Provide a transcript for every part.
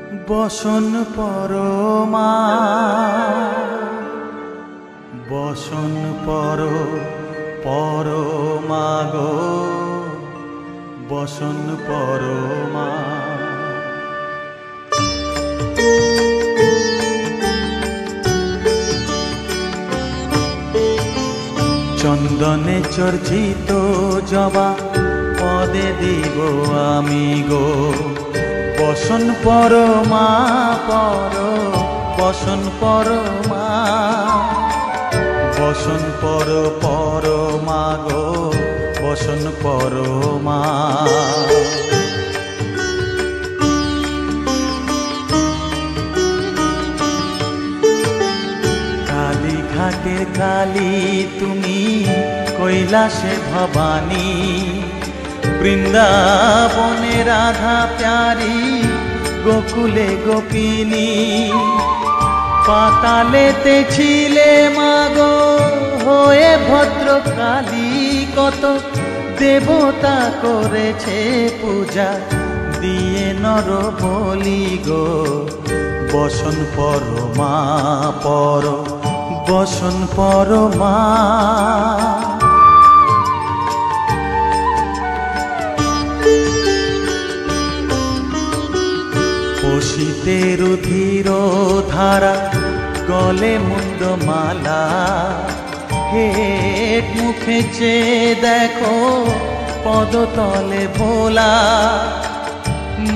বসন পরমা বসন পরমা গো বসন পরমা। চন্দনে চর্চিত জবা পদে দিব আমি গো বসন পরমা বসন পরমা বসন পরমা গো বসন পরমা। কালী ঘাটের কালী তুমি কৈলাসে ভবানী বৃন্দাবনে রাধা প্যারি গোকুলে গোপিনী পাতালেতে ছিলে মাগো হয়ে ভদ্রকালী কত দেবতা করেছে পূজা দিয়ে নর বলি গো বসন পরমা বসন পরমা। পশিতে রুধির ধারা গলে মুন্ডমালা হেট মুখে চেয়ে দেখো পদতলে ভোলা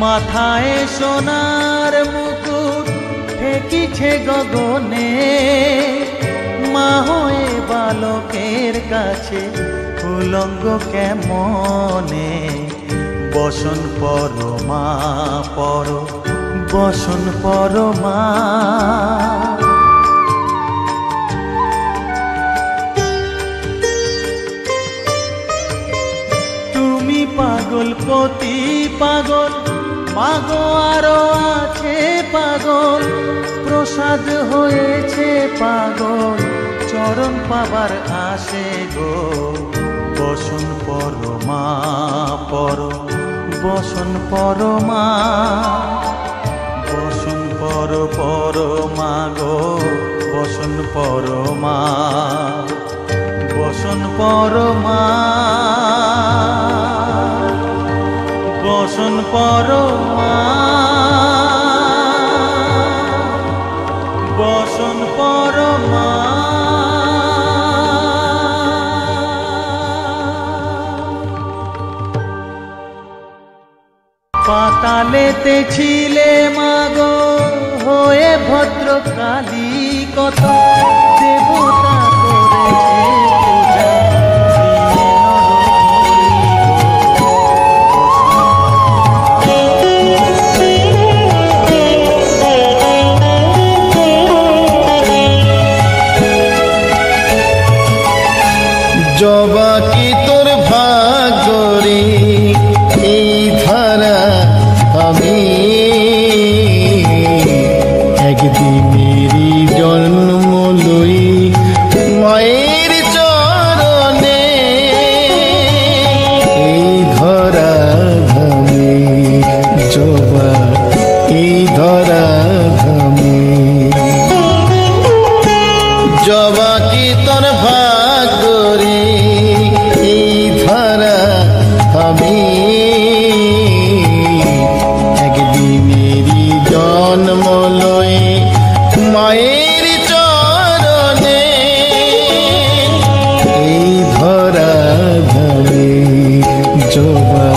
মাথায় সোনার মুকুট ঠেকিছে গগনে মা হয়ে বালকের কাছে উলঙ্গ কেমনে বসন পরমা বসন পরমা। তুমি পাগল পতি পাগল মাগো আরো আছে পাগল প্রসাদ হয়েছে পাগল চরণ পাবার আসে গো বসন পরমা বসন পরমা বসন পরমা গো বসন পরমা বসন পরমা বসন পরমা বসন পরমা। পাতালেতে ছিলে মাগো হয়ে ভদ্রকালী কত দেবতা করেছে পূজা জবা কি তোর ভাগ্যরে এই ধারা আমি একদিনেরই জন্ম লই মায়ের চরণে এই ধরা ধামে জবা এই ধরা ধামে জবা কি তোর ভাগ্যরে এই ধরা আমি একদিনেরই জন্ম লই মায়ের চরণে এই ধরা ধামে জবা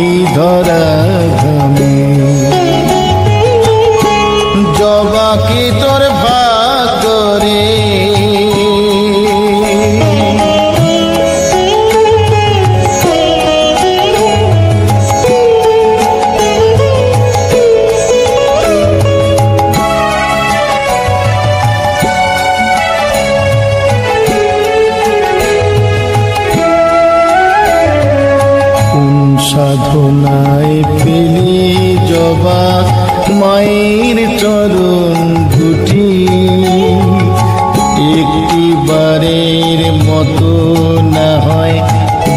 এই ধরা ধামে জবা কি তোর ভাগ্যরে সাধনায় পেলি জবা মায়ের চরণ দুটি একটি বারের মতো না হয়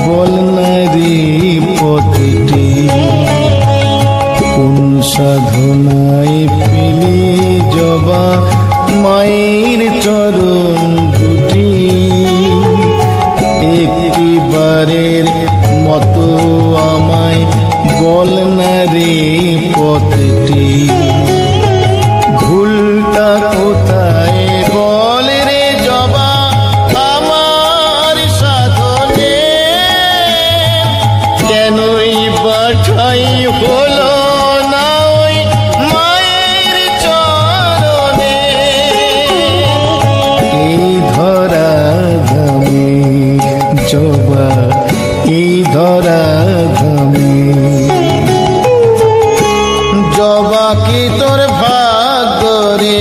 বল না রে পথটি কোন সাধনায় পেলি জবা মায়ের চরণ দুটি, একটিবারের মতো আমায় বল না রে পথটি, ভুলটা কোথায় বল রে জবা আমার সাধনে, কেনই বাছাই হলো না ওই মায়ের চরণে। এই ধরা ধামে জবা, এই ধরা ধামে জবা কি তোর ভাগ্য রে।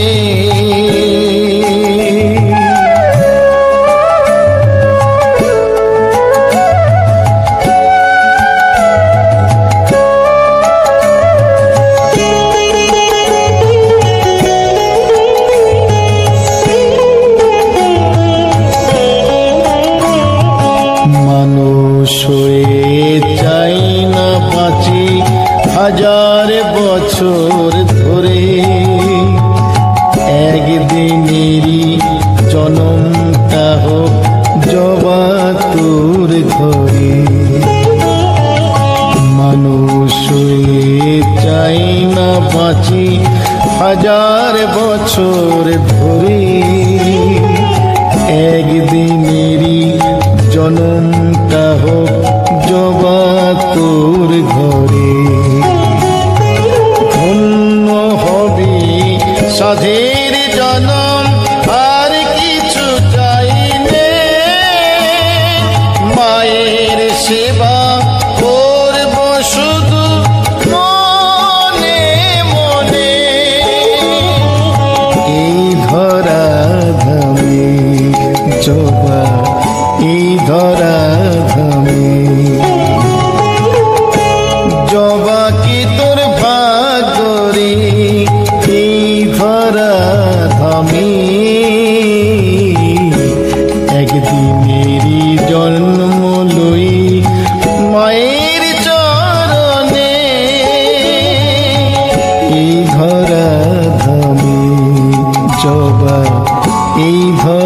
মানুষ হয়ে চাই না বাঁচি হাজার বছর ধরে, একদিনেরই জনমটা হোক জবা তোর ঘরে। মানুষ হয়ে চাই না বাঁচি হাজার বছর ধরে, একদিনেরই জনমটা হোক জবা তোর ঘরে। ধন্য হবি সাধের জনম আর কিছু চাই নে, মায়ের সেবা করব শুধু মনে মনে। এই ধরা ধামে জবা, এই ধরা ধামে জবা কি তোর ভাগ্য রে। এই ধরা ধামে একদিনেরই জন্ম লই মায়ের চরণে। এই ধরা ধামে জবা, এই ধরা